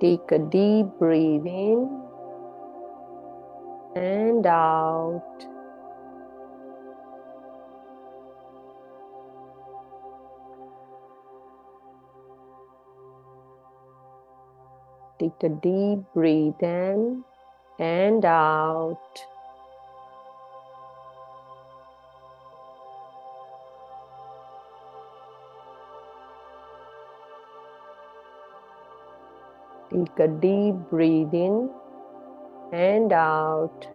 Take a deep breath in and out. Take a deep breath in and out. Take a deep breath in and out.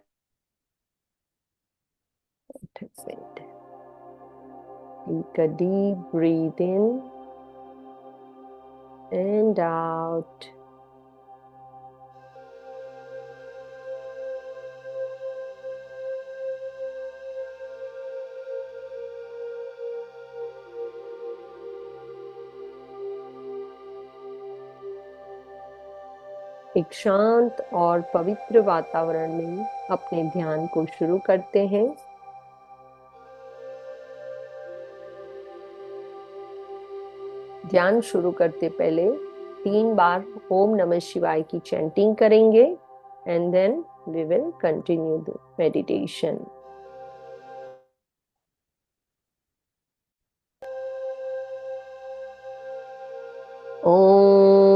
Take a deep breath in and out. एक शांत और पवित्र वातावरण में अपने ध्यान को शुरू करते हैं। ध्यान शुरू करते पहले 3 बार ओम नमः शिवाय की चैंटिंग करेंगे and then we will continue the meditation. ओम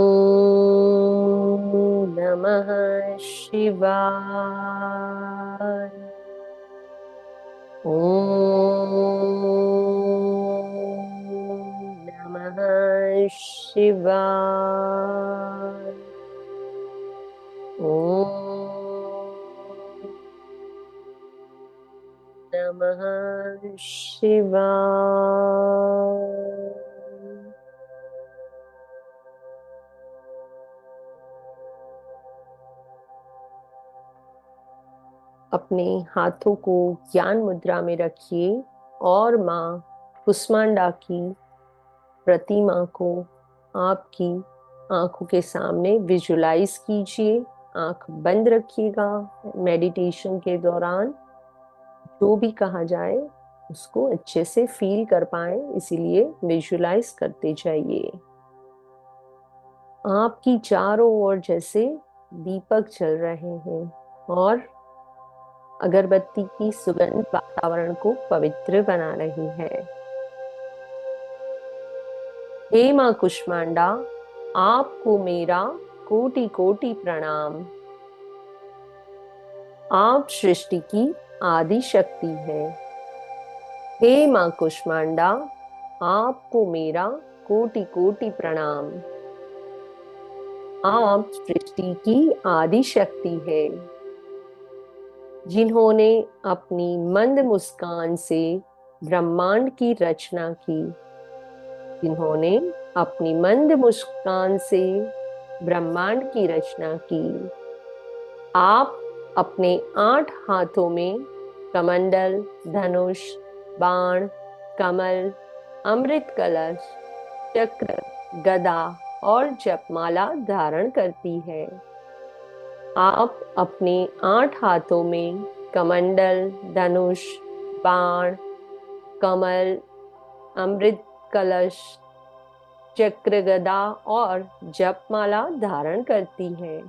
नमः शिवाय। ओम नमः शिवाय। ओम नमः शिवाय। अपने हाथों को ज्ञान मुद्रा में रखिए और माँ कुष्मांडा की प्रतिमा को आपकी आंखों के सामने विजुलाइज कीजिए। आंख बंद रखिएगा। मेडिटेशन के दौरान जो भी कहा जाए उसको अच्छे से फील कर पाए, इसीलिए विजुलाइज करते जाइए। आपकी चारों ओर जैसे दीपक जल रहे हैं और अगरबत्ती की सुगंध वातावरण को पवित्र बना रही है। हे मां कुष्मांडा, आपको मेरा कोटि कोटि प्रणाम। आप सृष्टि की आदि शक्ति है। हे मां कुष्मांडा, आपको मेरा कोटि कोटि प्रणाम। आप सृष्टि की आदि शक्ति है, जिन्होंने अपनी मंद मुस्कान से ब्रह्मांड की रचना की। जिन्होंने अपनी मंद मुस्कान से ब्रह्मांड की रचना की। आप अपने 8 हाथों में कमंडल, धनुष, बाण, कमल, अमृत कलश, चक्र, गदा और जपमाला धारण करती है। आप अपने 8 हाथों में कमंडल, धनुष, बाण, कमल, अमृत कलश, चक्र, गदा और जपमाला धारण करती है।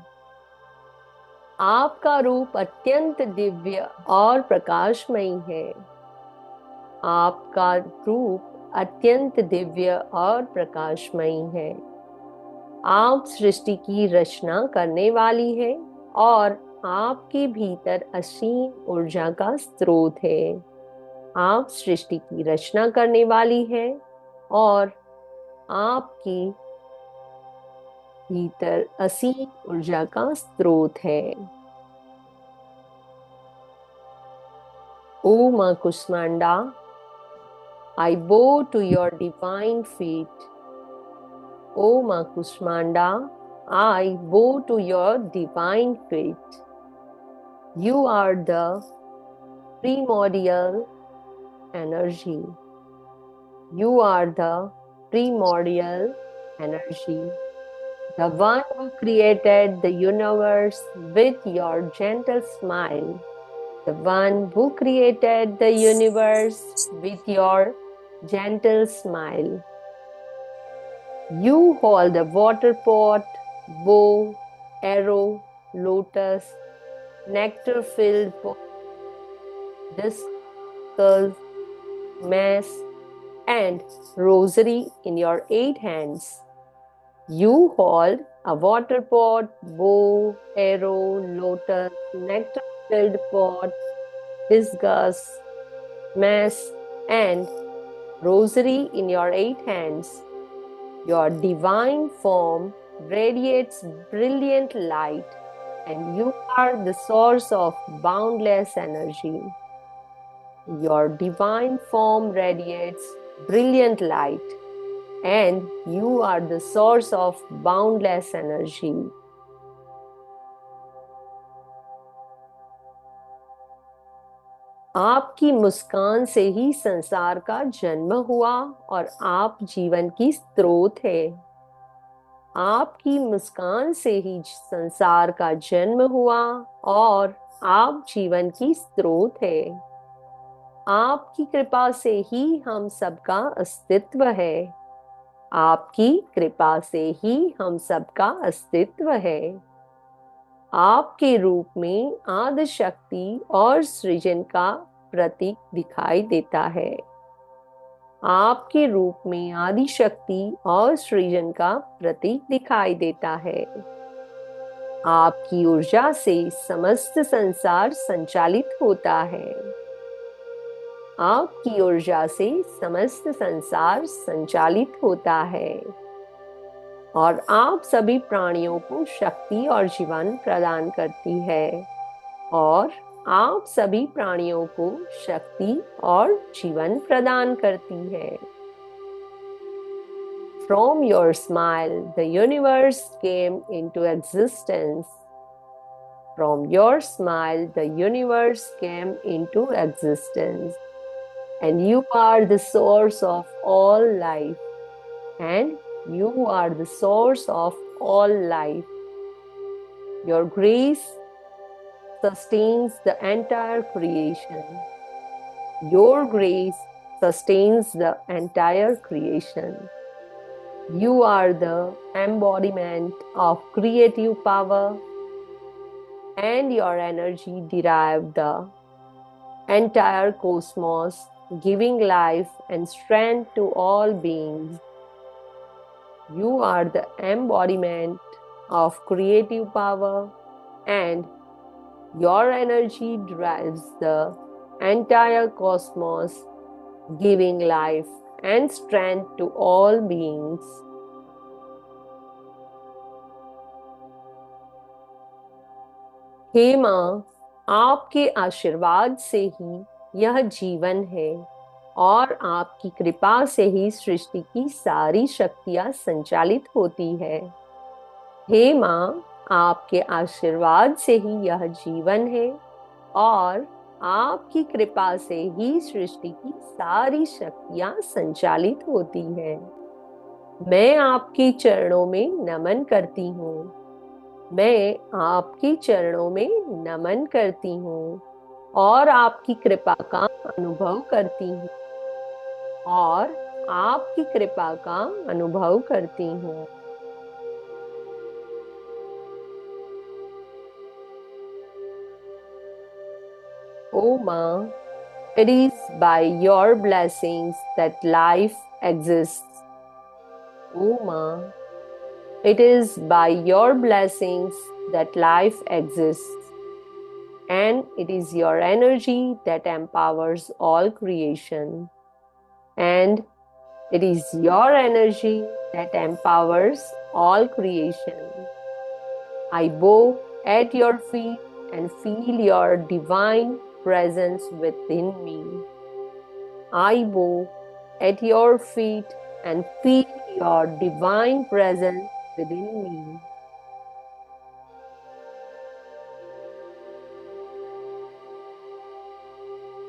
आपका रूप अत्यंत दिव्य और प्रकाशमयी है। आपका रूप अत्यंत दिव्य और प्रकाशमयी है। आप सृष्टि की रचना करने वाली है और आपके भीतर असीम ऊर्जा का स्रोत है। आप सृष्टि की रचना करने वाली है और आपके भीतर असीम ऊर्जा का स्रोत है। O मां Kushmanda, I bow to your divine feet. O मां Kushmanda, I bow to your divine feet. You are the primordial energy. You are the primordial energy. The one who created the universe with your gentle smile. The one who created the universe with your gentle smile. You hold the water pot bow, arrow, lotus, nectar-filled discus, mace, and rosary in your 8 hands. You hold a water pot, bow, arrow, lotus, nectar-filled pot, discus, mace, and rosary in your 8 hands. Your divine form radiates brilliant light, and you are the source of boundless energy. Your divine form radiates brilliant light, and you are the source of boundless energy. आपकी मुस्कान से ही संसार का जन्म हुआ और आप जीवन की स्रोत है। आपकी मुस्कान से ही संसार का जन्म हुआ और आप जीवन की स्रोत है। आपकी कृपा से ही हम सबका अस्तित्व है। आपकी कृपा से ही हम सबका अस्तित्व है। आपके रूप में आदि शक्ति और सृजन का प्रतीक दिखाई देता है। आपके रूप में आदि शक्ति और सृजन का प्रतीक दिखाई देता है। आपकी ऊर्जा से समस्त संसार संचालित होता है। आपकी ऊर्जा से समस्त संसार संचालित होता है और आप सभी प्राणियों को शक्ति और जीवन प्रदान करती है और आप सभी प्राणियों को शक्ति और जीवन प्रदान करती है। From your smile, the universe came into existence. From your smile, the universe came into existence. And you are the source of all life. And you are the source of all life. Your grace sustains the entire creation. Your grace sustains the entire creation. You are the embodiment of creative power, and your energy derived the entire cosmos, giving life and strength to all beings. You are the embodiment of creative power, and your energy drives the entire cosmos, giving life and strength to all beings. हे माँ, आपके आशीर्वाद से ही यह जीवन है और आपकी कृपा से ही सृष्टि की सारी शक्तियां संचालित होती है। हे माँ, आपके आशीर्वाद से ही यह जीवन है और आपकी कृपा से ही सृष्टि की सारी शक्तियां संचालित होती है। मैं आपके चरणों में नमन करती हूँ। मैं आपके चरणों में नमन करती हूँ और आपकी कृपा का अनुभव करती हूँ और आपकी कृपा का अनुभव करती हूँ। O माँ, it is by your blessings that life exists. O माँ, it is by your blessings that life exists. And it is your energy that empowers all creation. And it is your energy that empowers all creation. I bow at your feet and feel your divine presence within me. I bow at your feet and feel your divine presence within me.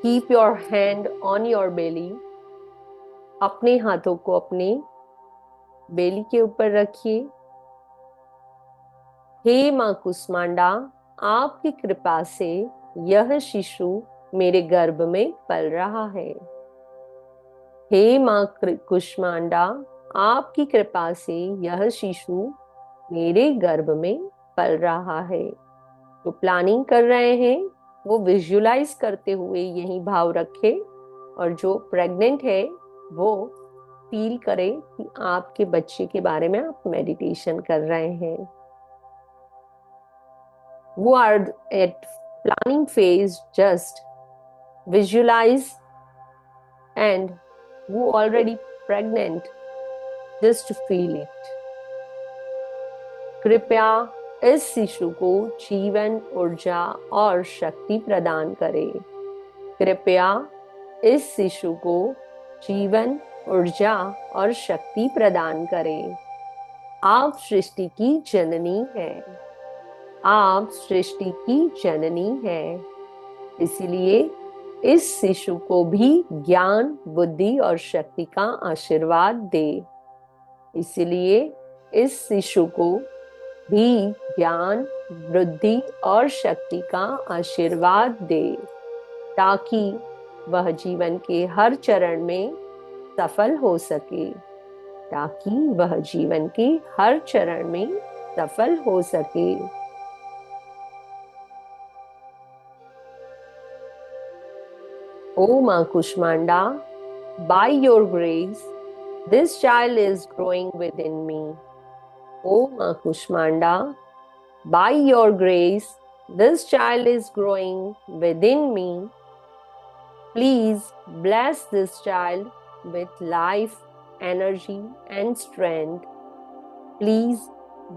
Keep your hand on your belly. अपने हाथों को अपने बेली के ऊपर रखिए। हे माँ कुष्मांडा, आपकी कृपा से यह शिशु मेरे गर्भ में पल रहा है। हे माँ कुष्मांडा, आपकी कृपा से यह शिशु मेरे गर्भ में पल रहा है। जो प्लानिंग कर रहे हैं वो विजुलाइज करते हुए यही भाव रखे, और जो प्रेग्नेंट है वो फील करे कि आपके बच्चे के बारे में आप मेडिटेशन कर रहे हैं। Who are at planning phase, just visualize, and who already pregnant, just feel it. कृपया इस शिशु को जीवन, ऊर्जा और शक्ति प्रदान करें। कृपया इस शिशु को जीवन, ऊर्जा और शक्ति प्रदान करें। आप सृष्टि की जननी हैं। आप सृष्टि की जननी हैं। इसलिए इस शिशु को भी ज्ञान, बुद्धि और शक्ति का आशीर्वाद दे। इसलिए इस शिशु को भी ज्ञान, बुद्धि और शक्ति का आशीर्वाद दे, ताकि वह जीवन के हर चरण में सफल हो सके। ताकि वह जीवन के हर चरण में सफल हो सके। O Ma Kushmanda, by your grace, this child is growing within me. O Ma Kushmanda, by your grace, this child is growing within me. Please bless this child with life, energy, and strength. Please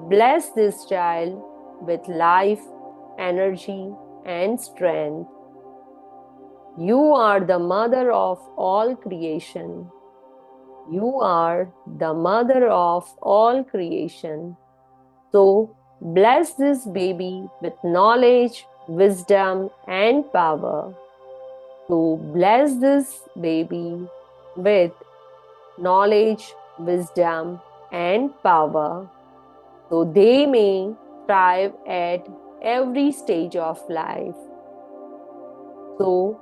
bless this child with life, energy, and strength. You are the mother of all creation. You are the mother of all creation. So bless this baby with knowledge, wisdom, and power. So bless this baby with knowledge, wisdom, and power, so they may thrive at every stage of life. So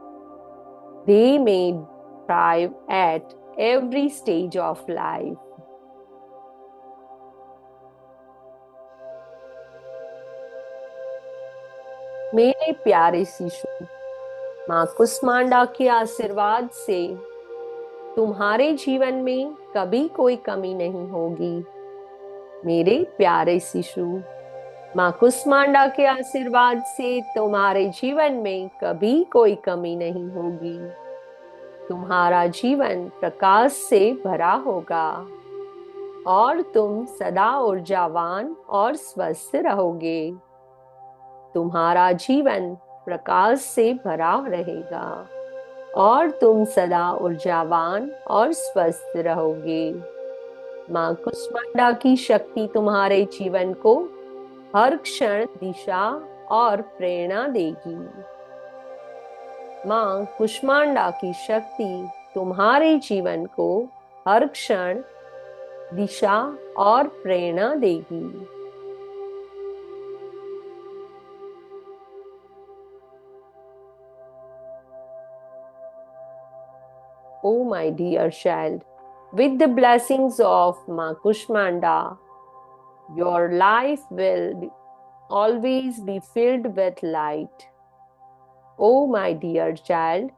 they may thrive at every stage of life. मेरे प्यारे शिशु, माँ कुष्मांडा के आशीर्वाद से तुम्हारे जीवन में कभी कोई कमी नहीं होगी। मेरे प्यारे शिशु, माँ कुष्मांडा के आशीर्वाद से तुम्हारे जीवन में कभी कोई कमी नहीं होगी। तुम्हारा जीवन प्रकाश से भरा होगा और तुम सदा ऊर्जावान और स्वस्थ रहोगे। तुम्हारा जीवन प्रकाश से भरा रहेगा और तुम सदा ऊर्जावान और स्वस्थ रहोगे। माँ कुष्मांडा की शक्ति तुम्हारे जीवन को हर क्षण दिशा और प्रेरणा देगी। माँ कुष्मांडा की शक्ति तुम्हारे जीवन को हर क्षण दिशा और प्रेरणा देगी। Oh my dear child, with the blessings of Ma Kushmanda, your life will always be filled with light. Oh my dear child,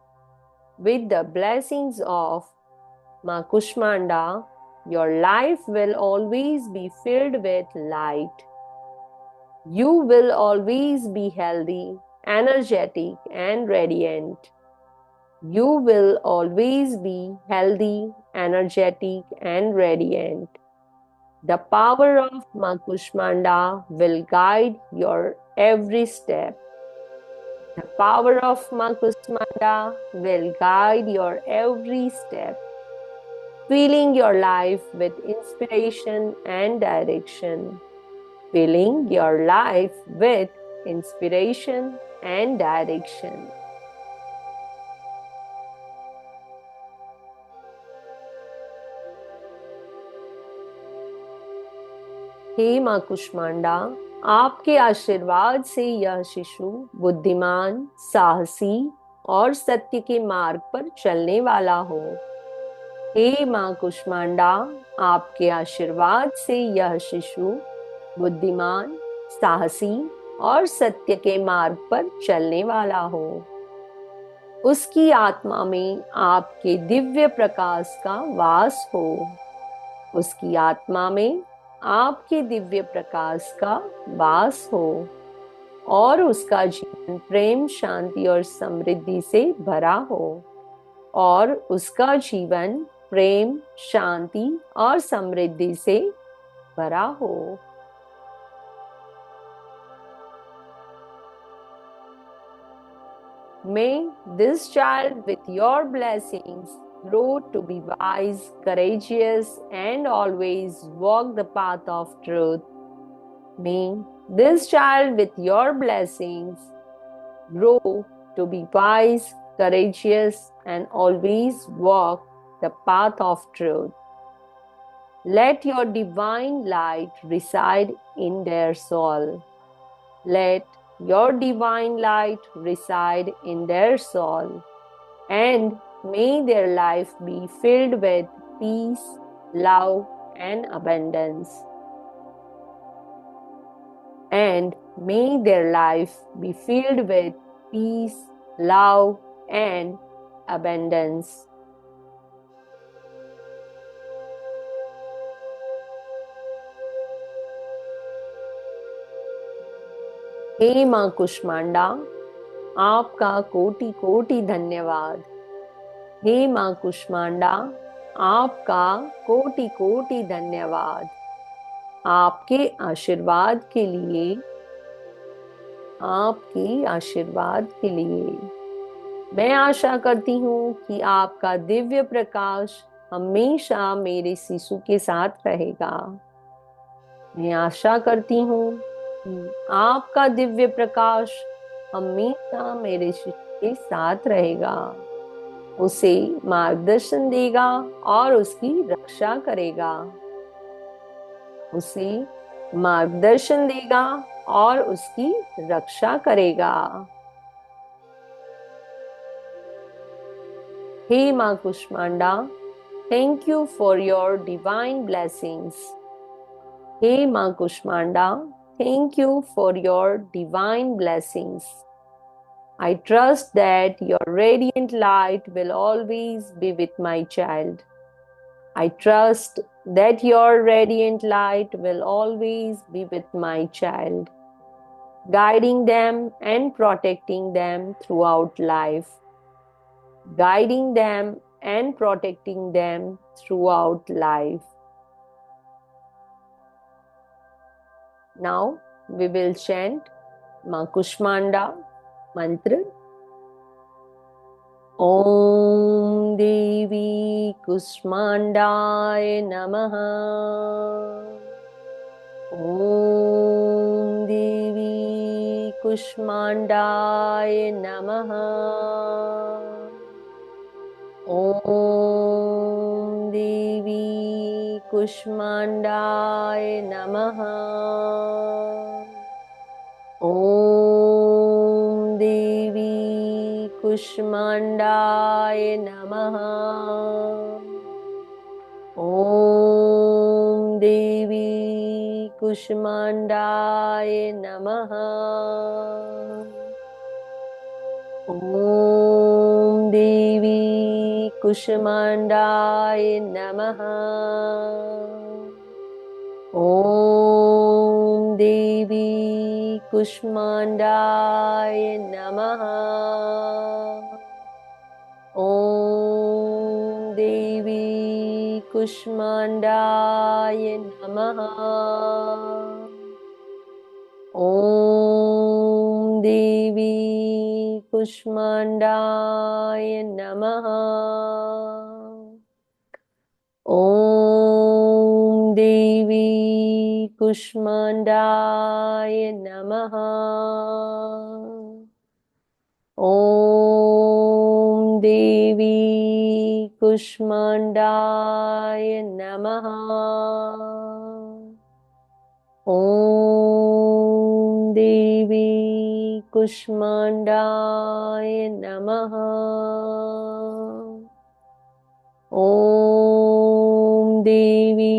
with the blessings of Ma Kushmanda, your life will always be filled with light. You will always be healthy, energetic, and radiant. You will always be healthy, energetic, and radiant. The power of Ma Kushmanda will guide your every step. The power of Ma Kushmanda will guide your every step, filling your life with inspiration and direction. Filling your life with inspiration and direction. हे माँ कुष्मांडा, आपके आशीर्वाद से यह शिशु बुद्धिमान, साहसी और सत्य के मार्ग पर चलने वाला हो। हे माँ कुष्मांडा, आपके आशीर्वाद से यह शिशु बुद्धिमान, साहसी और सत्य के मार्ग पर चलने वाला हो। उसकी आत्मा में आपके दिव्य प्रकाश का वास हो। उसकी आत्मा में आपके दिव्य प्रकाश का वास हो और उसका जीवन प्रेम, शांति और समृद्धि से भरा हो। और उसका जीवन प्रेम, शांति और समृद्धि से भरा हो। May this child, with your blessings, grow to be wise, courageous, and always walk the path of truth. May this child, with your blessings, grow to be wise, courageous, and always walk the path of truth. Let your divine light reside in their soul. Let your divine light reside in their soul, and may their life be filled with peace, love, and abundance. And may their life be filled with peace, love, and abundance. हे मां कुष्मांडा, आपका कोटि कोटि धन्यवाद। हे मां कुष्मांडा, आपका कोटि कोटि धन्यवाद। आपके आशीर्वाद के लिए, आपके आशीर्वाद के लिए। मैं आशा करती हूँ कि आपका दिव्य प्रकाश हमेशा मेरे शिशु के साथ रहेगा। मैं आशा करती हूँ कि आपका दिव्य प्रकाश हमेशा मेरे शिशु के साथ रहेगा, उसे मार्गदर्शन देगा और उसकी रक्षा करेगा। उसे मार्गदर्शन देगा और उसकी रक्षा करेगा। हे मां Kushmanda, thank you for your divine blessings. हे मां Kushmanda, thank you for your divine blessings. I trust that your radiant light will always be with my child. I trust that your radiant light will always be with my child, guiding them and protecting them throughout life. Guiding them and protecting them throughout life. Now we will chant Ma Kushmanda mantra. Om Devi Kushmandaye Namaha. Om Devi Kushmandaye Namaha. Om Devi Kushmandaye Namaha. Om Devi Kushmandaye Namaha. Om Devi Kushmandaye Namaha. Om Devi Kushmandaye Namaha. Om Devi Kushmandaye Namaha. Om Devi Kushmandaye Namaha. Om Devi Kushmandaye Namaha. Om Devi Kushmandaye Namaha. Om Devi Kushmandaye Namaha. Om Devi Kushmandaye Namaha. Om Devi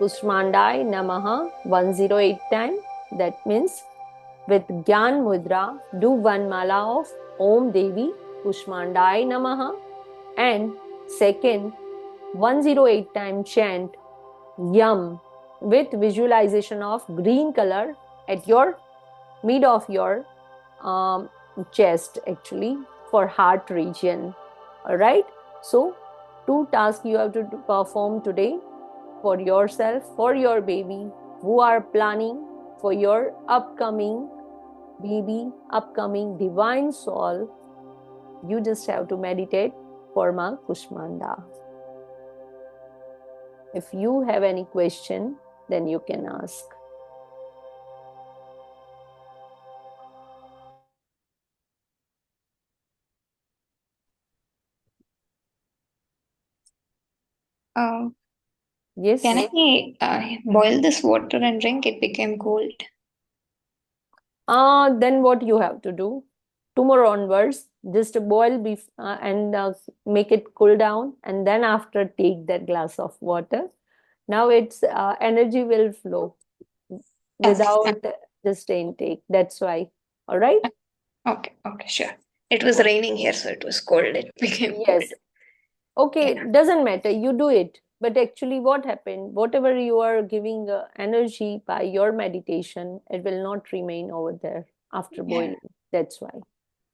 Kusmandai Namaha 108 times. That means with Gyan Mudra, do one mala of Om Devi Kusmandai Namaha, and second 108 time chant Yam with visualization of green color at your mid of your chest, actually, for heart region. All right. So 2 tasks you have to perform today for yourself, for your baby, who are planning for your upcoming baby, upcoming divine soul. You just have to meditate for Ma Kushmanda. If you have any question, then you can ask. Yes. Can I boil this water and drink? It became cold. Then what you have to do? Tomorrow onwards, just boil beef and make it cool down, and then after take that glass of water. Now its energy will flow without just intake. That's why. All right. Okay, sure. It was raining here, so it was cold. It became cold. Yes. Okay, Yeah. doesn't matter. You do it. But actually, what happened? Whatever you are giving energy by your meditation, it will not remain over there after Yeah. boiling. That's why.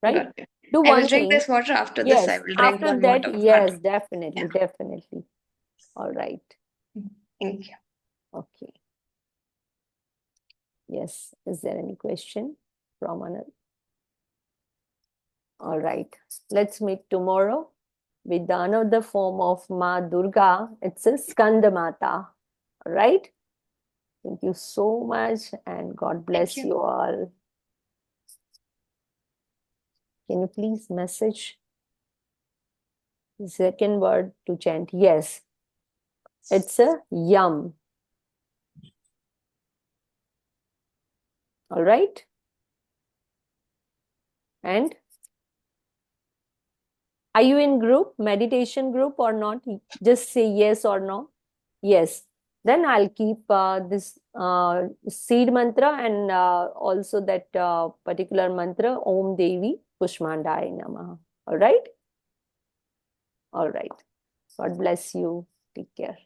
Right? Got it. Do I will one drink thing. this water. After this, I Yes. will drink After one more that, of yes, water. definitely, Yeah. definitely. All right. Thank you. Okay. Yes. Is there any question from another? All right. Let's meet tomorrow with another form of Ma Durga. It's a Skandamata. All right. Thank you so much, and God bless you all. Can you please message the second word to chant? Yes. It's a yum. All right. And are you in group, meditation group or not? Just say yes or no. Yes. Then I'll keep this seed mantra and also that particular mantra, Om Devi Pushmandaya Namaha. All right? All right. God bless you. Take care.